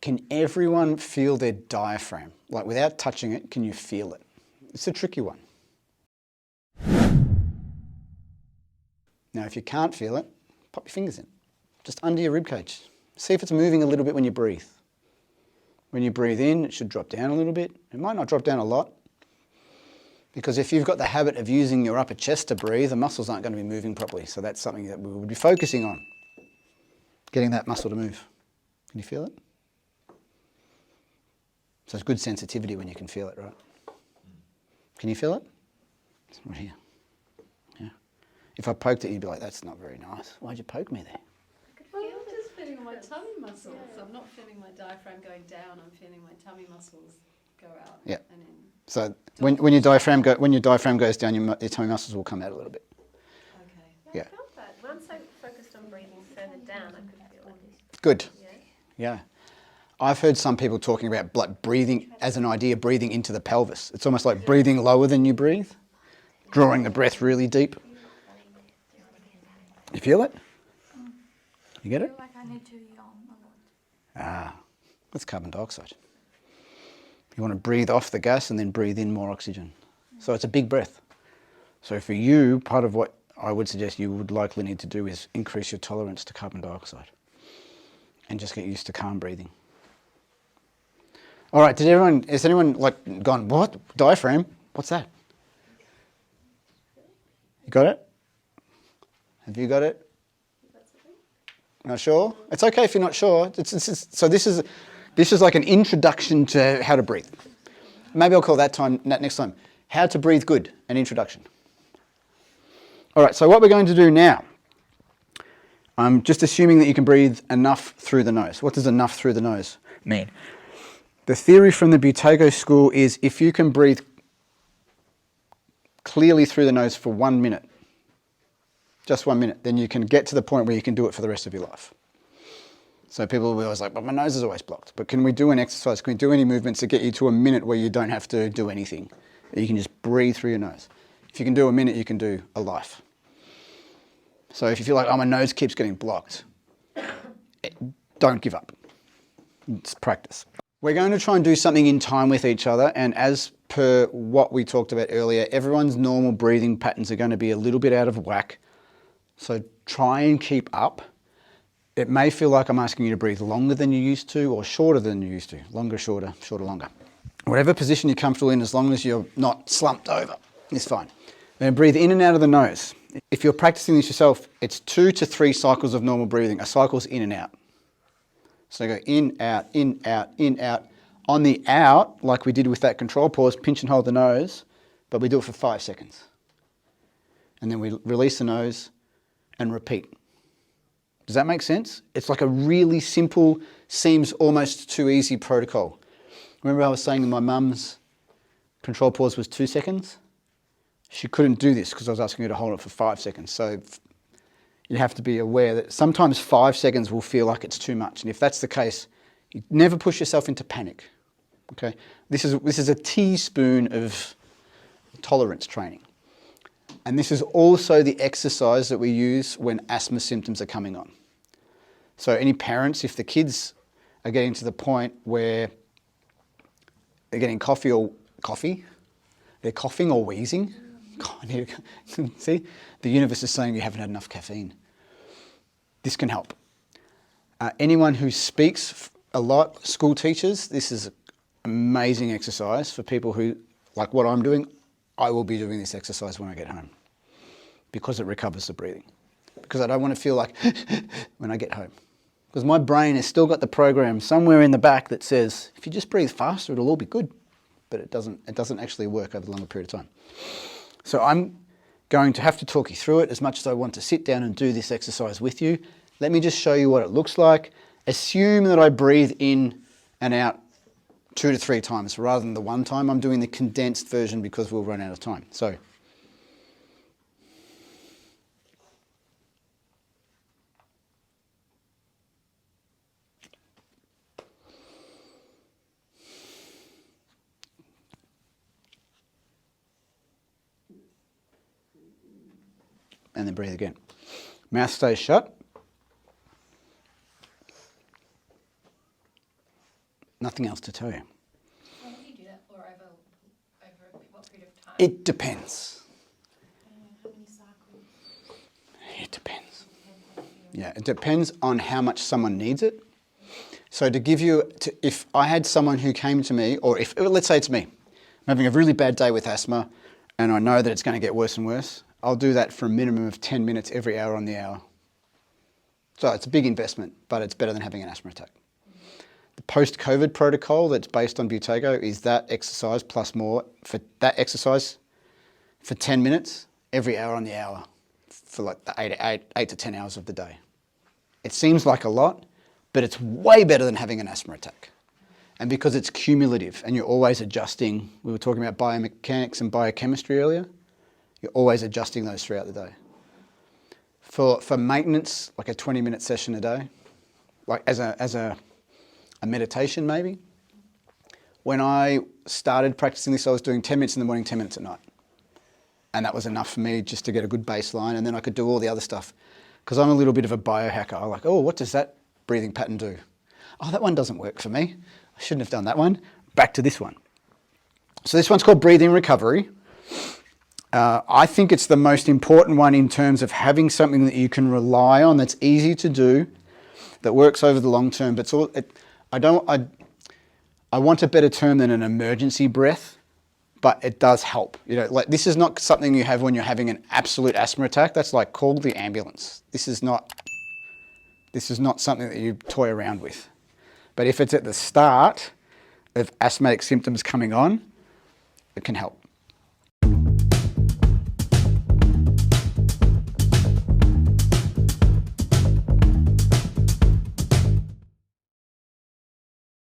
Can everyone feel their diaphragm? Like without touching it, can you feel it? It's a tricky one. Now, if you can't feel it, pop your fingers in, just under your rib cage. See if it's moving a little bit when you breathe. When you breathe in, it should drop down a little bit. It might not drop down a lot, because if you've got the habit of using your upper chest to breathe, the muscles aren't going to be moving properly. So that's something that we would be focusing on, getting that muscle to move. Can you feel it? So it's good sensitivity when you can feel it, right? Can you feel it? It's right here. Yeah. If I poked it, you'd be like, that's not very nice. Why'd you poke me there? Well, I'm just feeling my tummy muscles. Yeah. I'm not feeling my diaphragm going down. I'm feeling my tummy muscles go out. Yeah. And in. So when your diaphragm goes down, your tummy muscles will come out a little bit. Okay. Yeah, I felt that. When I'm so focused on breathing further down, I could feel it. Good. Yeah. Yeah. I've heard some people talking about like breathing as an idea, breathing into the pelvis. It's almost like breathing lower than you breathe, drawing the breath really deep. You feel it? You get I it? feel like I need to yawn a lot. That's carbon dioxide. You want to breathe off the gas and then breathe in more oxygen. So it's a big breath. So for you, part of what I would suggest you would likely need to do is increase your tolerance to carbon dioxide and just get used to calm breathing. All right, has anyone like gone, what? Diaphragm? What's that? You got it? Have you got it? Not sure? It's okay if you're not sure. So this is like an introduction to how to breathe. Maybe I'll call that next time, how to breathe good, an introduction. All right, so what we're going to do now, I'm just assuming that you can breathe enough through the nose. What does enough through the nose mean? The theory from the Buteyko school is if you can breathe clearly through the nose for 1 minute, just 1 minute, then you can get to the point where you can do it for the rest of your life. So people will be always like, but my nose is always blocked. But can we do an exercise? Can we do any movements to get you to 1 minute where you don't have to do anything? You can just breathe through your nose. If you can do 1 minute, you can do a life. So if you feel like, oh, my nose keeps getting blocked, don't give up. It's practice. We're going to try and do something in time with each other, and as per what we talked about earlier, everyone's normal breathing patterns are going to be a little bit out of whack. So try and keep up. It may feel like I'm asking you to breathe longer than you used to or shorter than you used to. Longer, shorter, shorter, longer. Whatever position you're comfortable in, as long as you're not slumped over, is fine. Then breathe in and out of the nose. If you're practicing this yourself, it's 2 to 3 cycles of normal breathing. A cycle's in and out. So go in, out, in, out, in, out. On the out, like we did with that control pause, pinch and hold the nose, but we do it for 5 seconds. And then we release the nose and repeat. Does that make sense? It's like a really simple, seems almost too easy protocol. Remember I was saying my mum's control pause was 2 seconds? She couldn't do this because I was asking her to hold it for 5 seconds. So you have to be aware that sometimes 5 seconds will feel like it's too much. And if that's the case, you never push yourself into panic. Okay? This is a teaspoon of tolerance training. And this is also the exercise that we use when asthma symptoms are coming on. So any parents, if the kids are getting to the point where they're getting they're coughing or wheezing, God, see, the universe is saying you haven't had enough caffeine. This can help. Anyone who speaks a lot, school teachers, this is an amazing exercise for people who, like what I'm doing, I will be doing this exercise when I get home because it recovers the breathing. Because I don't want to feel like when I get home. Because my brain has still got the program somewhere in the back that says, if you just breathe faster, it'll all be good. But it doesn't actually work over a longer period of time. So I'm going to have to talk you through it as much as I want to sit down and do this exercise with you. Let me just show you what it looks like. Assume that I breathe in and out 2 to 3 times rather than the 1 time. I'm doing the condensed version because we'll run out of time. So and then breathe again. Mouth stays shut. Nothing else to tell you. How do you do that for over what period of time? It depends. How many cycles? It depends. Yeah, it depends on how much someone needs it. So to give you, if I had someone who came to me, or if, let's say it's me, I'm having a really bad day with asthma and I know that it's going to get worse and worse, I'll do that for a minimum of 10 minutes every hour on the hour. So it's a big investment, but it's better than having an asthma attack. The post-COVID protocol that's based on Buteyko is that exercise plus more, for that exercise for 10 minutes every hour on the hour for like the 8 to 10 hours of the day. It seems like a lot, but it's way better than having an asthma attack. And because it's cumulative and you're always adjusting, we were talking about biomechanics and biochemistry earlier, you're always adjusting those throughout the day. For maintenance, like a 20-minute session a day, like as a meditation maybe, when I started practicing this, I was doing 10 minutes in the morning, 10 minutes at night. And that was enough for me just to get a good baseline, and then I could do all the other stuff. Because I'm a little bit of a biohacker. I'm like, oh, what does that breathing pattern do? Oh, that one doesn't work for me. I shouldn't have done that one. Back to this one. So this one's called Breathing Recovery. I think it's the most important one in terms of having something that you can rely on, that's easy to do, that works over the long term. But I want a better term than an emergency breath, but it does help. You know, like this is not something you have when you're having an absolute asthma attack. That's like, call the ambulance. This is not something that you toy around with. But if it's at the start of asthmatic symptoms coming on, it can help.